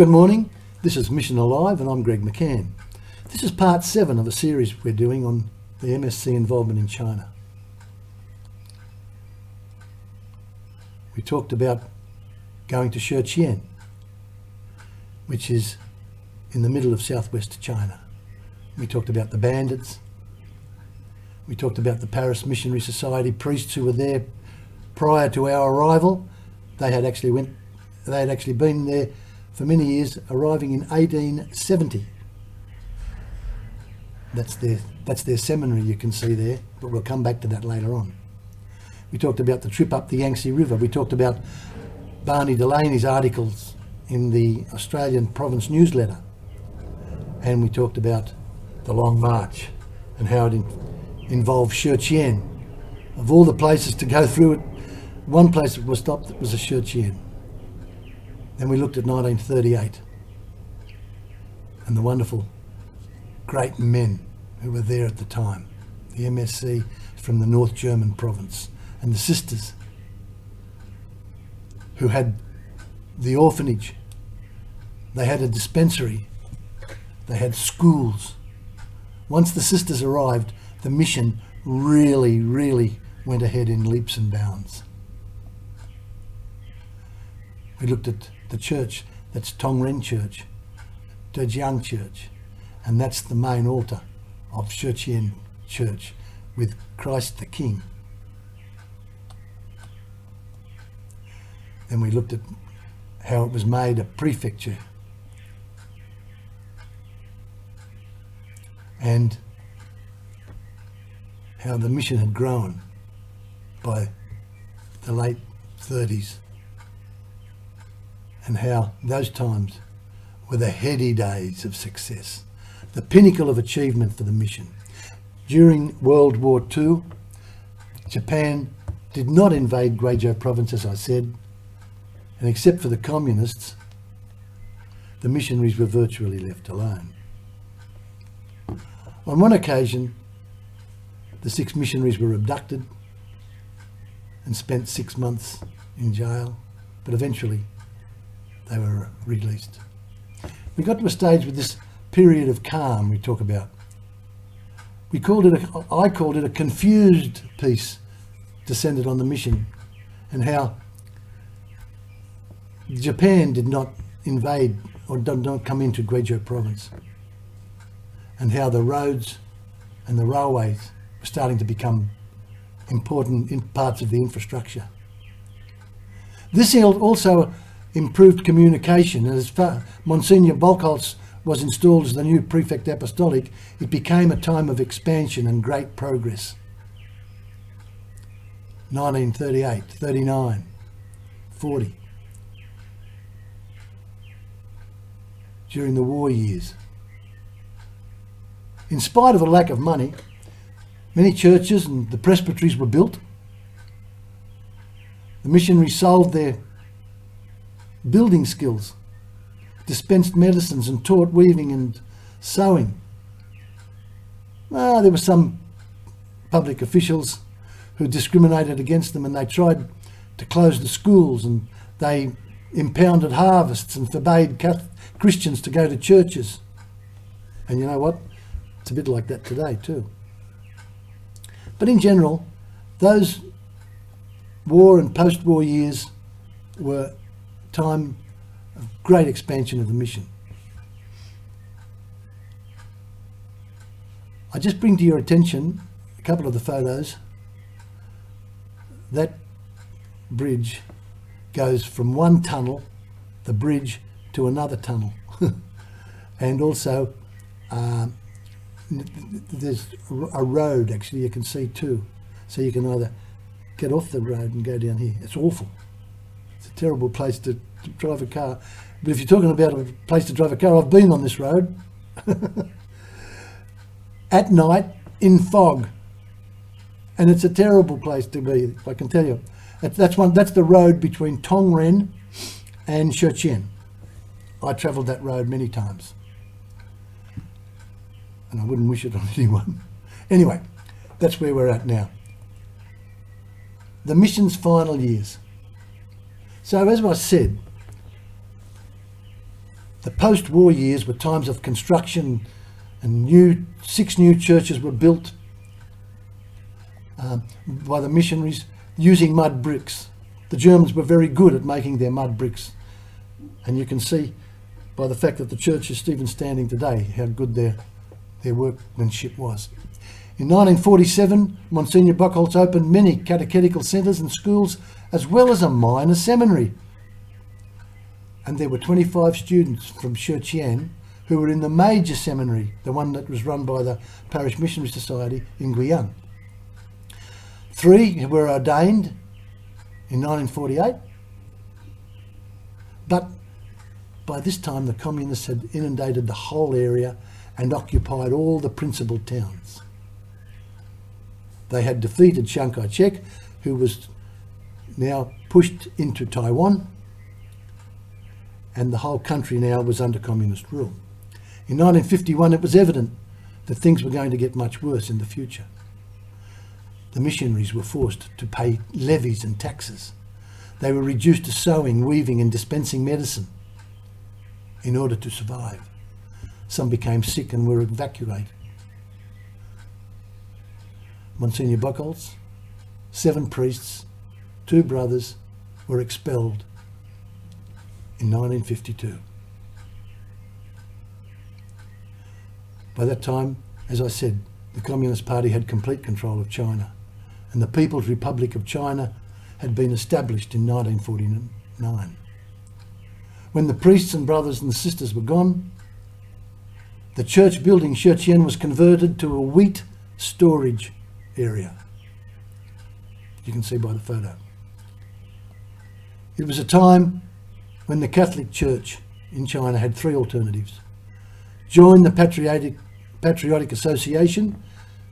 Good morning, this is Mission Alive and I'm Greg McCann. This is part 7 of a series we're doing on the MSC involvement in China. We talked about going to Shenzhen, which is in the middle of southwest China. We talked about the bandits. We talked about the Paris Missionary Society priests who were there prior to our arrival. They had actually been there for many years, arriving in 1870. That's their seminary you can see there, but we'll come back to that later on. We talked about the trip up the Yangtze River. We talked about Barney Delaney's articles in the Australian Province newsletter. And we talked about the Long March and how it involved Shenzhen. Of all the places to go through it, one place that was stopped was a Shenzhen. Then we looked at 1938 and the wonderful great men who were there at the time, the MSC from the North German province, and the sisters who had the orphanage. They had a dispensary, they had schools. Once the sisters arrived, the mission really went ahead in leaps and bounds. We looked at the church, that's Tongren Church, Dejiang Church, and that's the main altar of Shenzhen Church with Christ the King. Then we looked at how it was made a prefecture and how the mission had grown by the late 30s and how those times were the heady days of success, the pinnacle of achievement for the mission. During World War II, Japan did not invade Guizhou province, as I said, and except for the communists, the missionaries were virtually left alone. On one occasion, the 6 missionaries were abducted and spent 6 months in jail, but eventually they were released. We got to a stage with this period of calm we talk about. I called it a confused peace descended on the mission, and how Japan did not invade or did not come into Guizhou province, and how the roads and the railways were starting to become important parts of the infrastructure. This also improved communication, and as Monsignor Volkholz was installed as the new prefect apostolic, it became a time of expansion and great progress. 1938, 39, 40. During the war years. In spite of a lack of money, many churches and the presbyteries were built. The missionaries sold their building skills, dispensed medicines and taught weaving and sewing. There were some public officials who discriminated against them, and they tried to close the schools, and they impounded harvests and forbade Christians to go to churches. And you know what? It's a bit like that today too. But in general, those war and post-war years were time of great expansion of the mission. I just bring to your attention a couple of the photos. That bridge goes from one tunnel, the bridge, to another tunnel. And also there's a road actually you can see too. So you can either get off the road and go down here. It's awful. It's a terrible place to drive a car. But if you're talking about a place to drive a car, I've been on this road. At night in fog. And it's a terrible place to be, I can tell you. That's the road between Tongren and Shenzhen. I travelled that road many times. And I wouldn't wish it on anyone. Anyway, that's where we're at now. The mission's final years. So as I said, The post-war years were times of construction, and 6 new churches were built by the missionaries using mud bricks. The Germans were very good at making their mud bricks, and you can see by the fact that the church is even standing today how good their workmanship was. In 1947, Monsignor Buchholz opened many catechetical centres and schools, as well as a minor seminary. And there were 25 students from Shenzhen who were in the major seminary, the one that was run by the Parish Missionary Society in Guyana. 3 were ordained in 1948, but by this time the communists had inundated the whole area and occupied all the principal towns. They had defeated Chiang Kai-shek, who was now pushed into Taiwan, and the whole country now was under communist rule. In 1951, it was evident that things were going to get much worse in the future. The missionaries were forced to pay levies and taxes. They were reduced to sewing, weaving and dispensing medicine in order to survive. Some became sick and were evacuated. Monsignor Buchholz, 7 priests, 2 brothers were expelled in 1952. By that time, as I said, the Communist Party had complete control of China, and the People's Republic of China had been established in 1949. When the priests and brothers and sisters were gone, the church building Shenzhen was converted to a wheat storage area. You can see by the photo. It was a time when the Catholic Church in China had 3 alternatives. Join the Patriotic Association,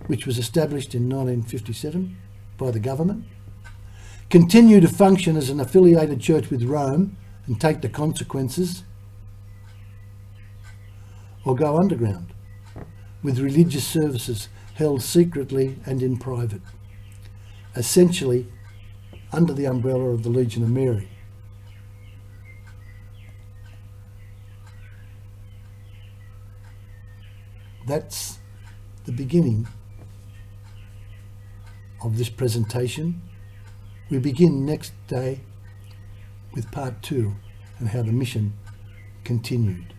which was established in 1957 by the government. Continue to function as an affiliated church with Rome and take the consequences, or go underground with religious services held secretly and in private, essentially under the umbrella of the Legion of Mary. That's the beginning of this presentation. We begin next day with part 2 and how the mission continued.